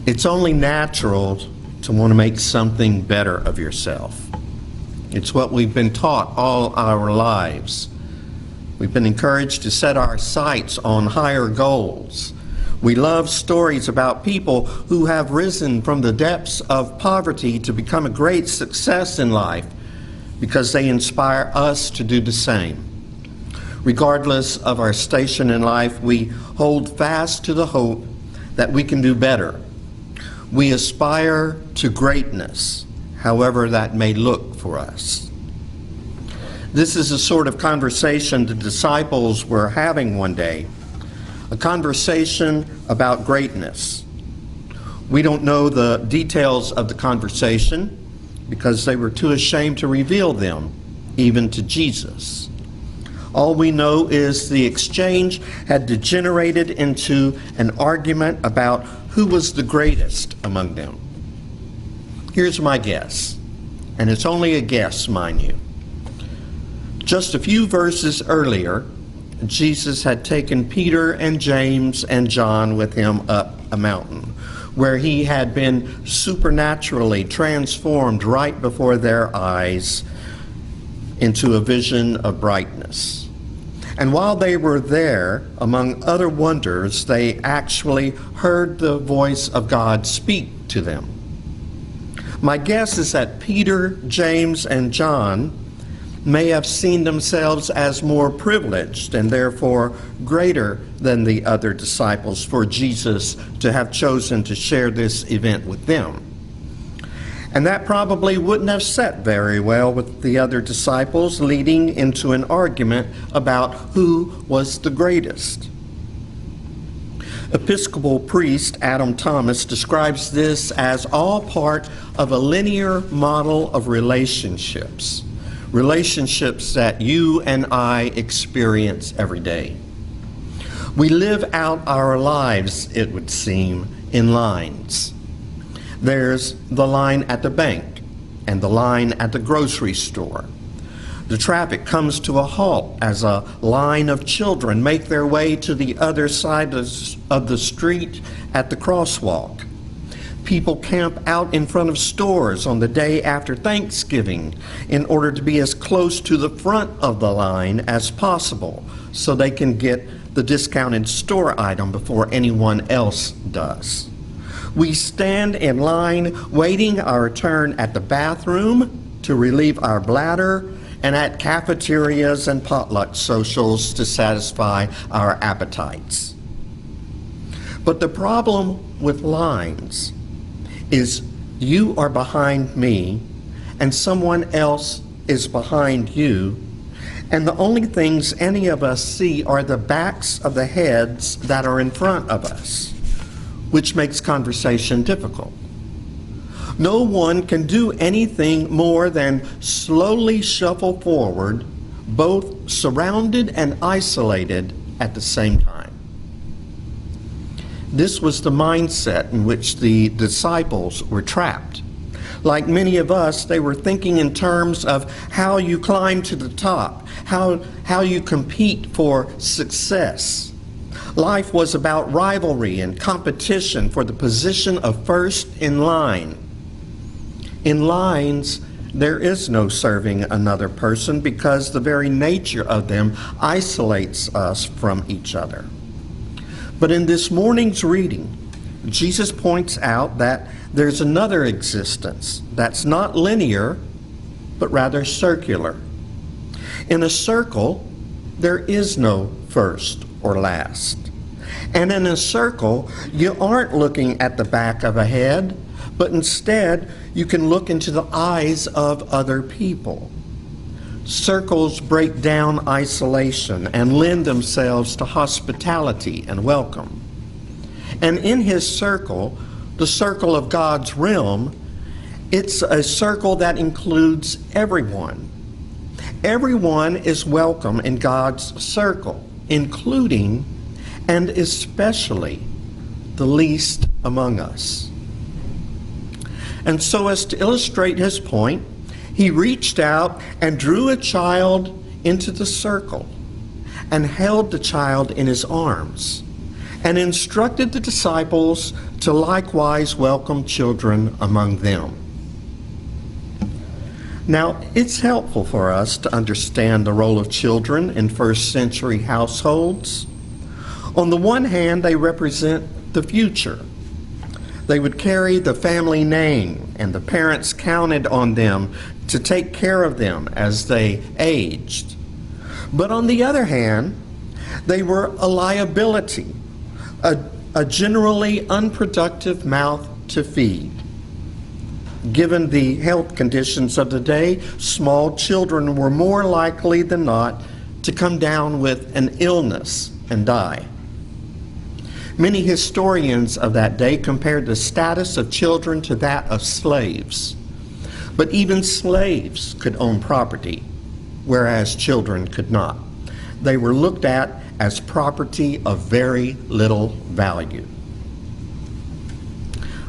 It's only natural to want to make something better of yourself. It's what we've been taught all our lives. We've been encouraged to set our sights on higher goals. We love stories about people who have risen from the depths of poverty to become a great success in life because they inspire us to do the same. Regardless of our station in life, we hold fast to the hope that we can do better. We aspire to greatness, however that may look for us. This is the sort of conversation the disciples were having one day, a conversation about greatness. We don't know the details of the conversation because they were too ashamed to reveal them, even to Jesus. All we know is the exchange had degenerated into an argument about who was the greatest among them. Here's my guess, and it's only a guess, mind you. Just a few verses earlier, Jesus had taken Peter and James and John with him up a mountain, where he had been supernaturally transformed right before their eyes into a vision of brightness. And while they were there, among other wonders, they actually heard the voice of God speak to them. My guess is that Peter, James, and John may have seen themselves as more privileged and therefore greater than the other disciples for Jesus to have chosen to share this event with them. And that probably wouldn't have set very well with the other disciples, leading into an argument about who was the greatest. Episcopal priest Adam Thomas describes this as all part of a linear model of relationships that you and I experience every day. We live out our lives, it would seem, in lines. There's the line at the bank and the line at the grocery store. The traffic comes to a halt as a line of children make their way to the other side of the street at the crosswalk. People camp out in front of stores on the day after Thanksgiving in order to be as close to the front of the line as possible so they can get the discounted store item before anyone else does. We stand in line waiting our turn at the bathroom to relieve our bladder and at cafeterias and potluck socials to satisfy our appetites. But the problem with lines is you are behind me and someone else is behind you, and the only things any of us see are the backs of the heads that are in front of us, which makes conversation difficult. No one can do anything more than slowly shuffle forward, both surrounded and isolated at the same time. This was the mindset in which the disciples were trapped. Like many of us, they were thinking in terms of how you climb to the top, how you compete for success. Life was about rivalry and competition for the position of first in line. In lines, there is no serving another person because the very nature of them isolates us from each other. But in this morning's reading, Jesus points out that there's another existence that's not linear, but rather circular. In a circle, there is no first or last. And in a circle, you aren't looking at the back of a head, but instead you can look into the eyes of other people. Circles break down isolation and lend themselves to hospitality and welcome. And in his circle, the circle of God's realm, it's a circle that includes everyone. Everyone is welcome in God's circle, including and especially the least among us. And so as to illustrate his point, he reached out and drew a child into the circle and held the child in his arms. and instructed the disciples to likewise welcome children among them. Now, it's helpful for us to understand the role of children in first century households. On the one hand, they represent the future. They would carry the family name, and the parents counted on them to take care of them as they aged. But on the other hand, they were a liability, a generally unproductive mouth to feed. Given the health conditions of the day, small children were more likely than not to come down with an illness and die. Many historians of that day compared the status of children to that of slaves. But even slaves could own property, whereas children could not. They were looked at as property of very little value.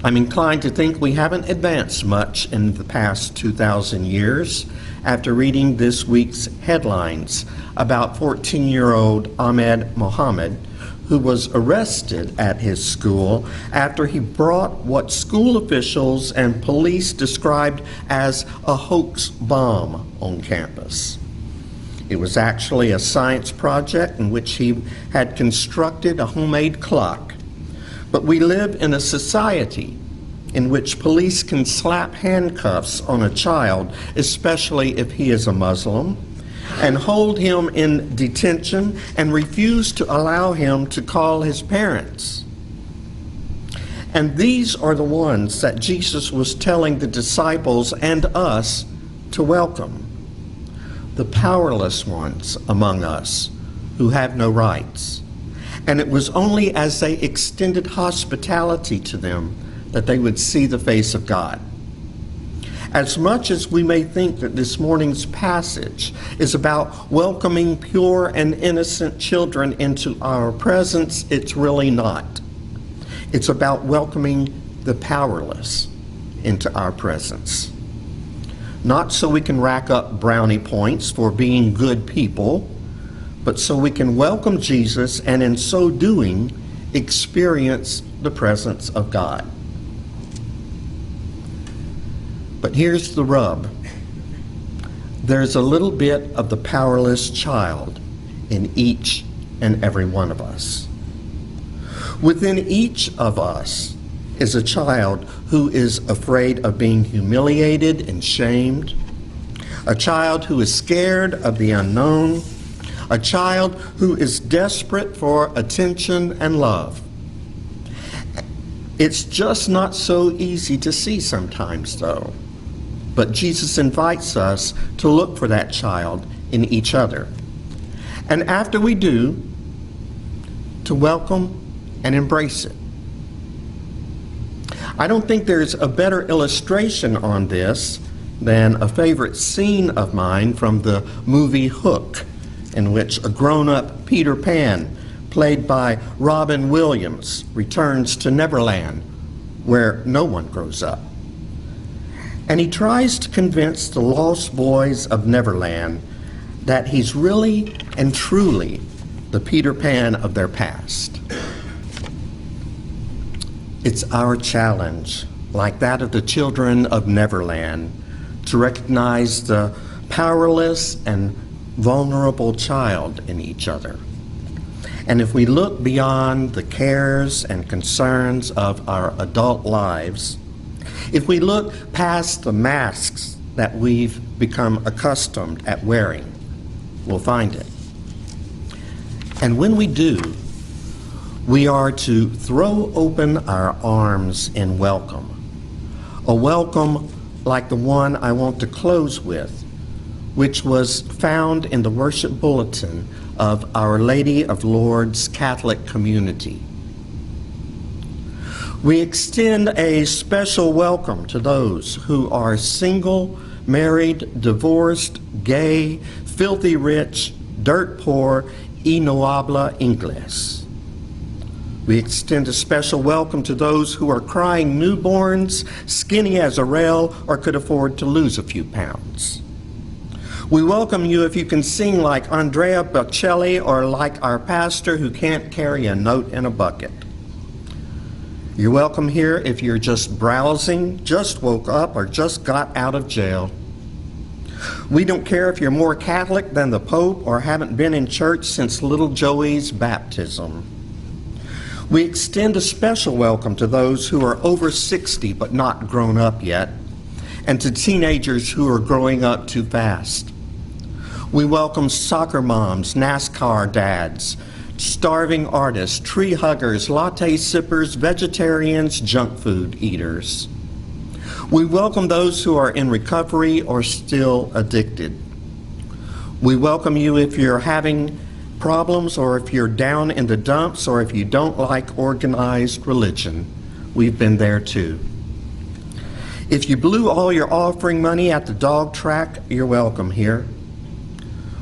I'm inclined to think we haven't advanced much in the past 2,000 years after reading this week's headlines about 14-year-old Ahmed Mohammed, who was arrested at his school after he brought what school officials and police described as a hoax bomb on campus. It was actually a science project in which he had constructed a homemade clock. But we live in a society in which police can slap handcuffs on a child, especially if he is a Muslim, and hold him in detention and refuse to allow him to call his parents. And these are the ones that Jesus was telling the disciples and us to welcome. The powerless ones among us who have no rights. And it was only as they extended hospitality to them that they would see the face of God. As much as we may think that this morning's passage is about welcoming pure and innocent children into our presence, it's really not. It's about welcoming the powerless into our presence. Not so we can rack up brownie points for being good people, but so we can welcome Jesus and in so doing experience the presence of God. But here's the rub. There's a little bit of the powerless child in each and every one of us. Within each of us is a child who is afraid of being humiliated and shamed, a child who is scared of the unknown, a child who is desperate for attention and love. It's just not so easy to see sometimes, though. But Jesus invites us to look for that child in each other. And after we do, to welcome and embrace it. I don't think there's a better illustration on this than a favorite scene of mine from the movie Hook, in which a grown-up Peter Pan, played by Robin Williams, returns to Neverland, where no one grows up. And he tries to convince the lost boys of Neverland that he's really and truly the Peter Pan of their past. It's our challenge, like that of the children of Neverland, to recognize the powerless and vulnerable child in each other. And if we look beyond the cares and concerns of our adult lives, if we look past the masks that we've become accustomed at wearing, we'll find it. And when we do, we are to throw open our arms in welcome. A welcome like the one I want to close with, which was found in the worship bulletin of Our Lady of Lourdes Catholic community. We extend a special welcome to those who are single, married, divorced, gay, filthy rich, dirt poor, y no habla inglés. We extend a special welcome to those who are crying newborns, skinny as a rail, or could afford to lose a few pounds. We welcome you if you can sing like Andrea Bocelli or like our pastor who can't carry a note in a bucket. You're welcome here if you're just browsing, just woke up, or just got out of jail. We don't care if you're more Catholic than the Pope or haven't been in church since little Joey's baptism. We extend a special welcome to those who are over 60 but not grown up yet, and to teenagers who are growing up too fast. We welcome soccer moms, NASCAR dads, starving artists, tree huggers, latte sippers, vegetarians, junk food eaters. We welcome those who are in recovery or still addicted. We welcome you if you're having problems or if you're down in the dumps or if you don't like organized religion. We've been there too. If you blew all your offering money at the dog track, you're welcome here.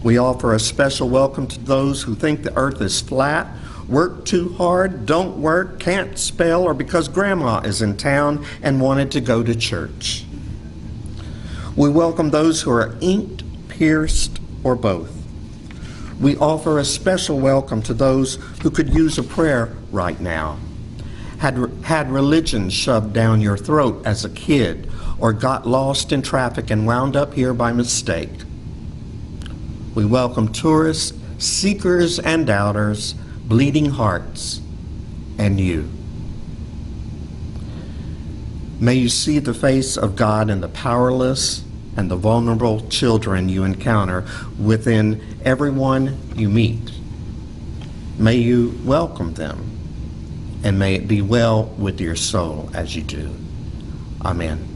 We offer a special welcome to those who think the earth is flat, work too hard, don't work, can't spell, or because grandma is in town and wanted to go to church. We welcome those who are inked, pierced, or both. We offer a special welcome to those who could use a prayer right now, had religion shoved down your throat as a kid, or got lost in traffic and wound up here by mistake. We welcome tourists, seekers and doubters, bleeding hearts, and you. May you see the face of God in the powerless and the vulnerable children you encounter within everyone you meet. May you welcome them, and may it be well with your soul as you do. Amen.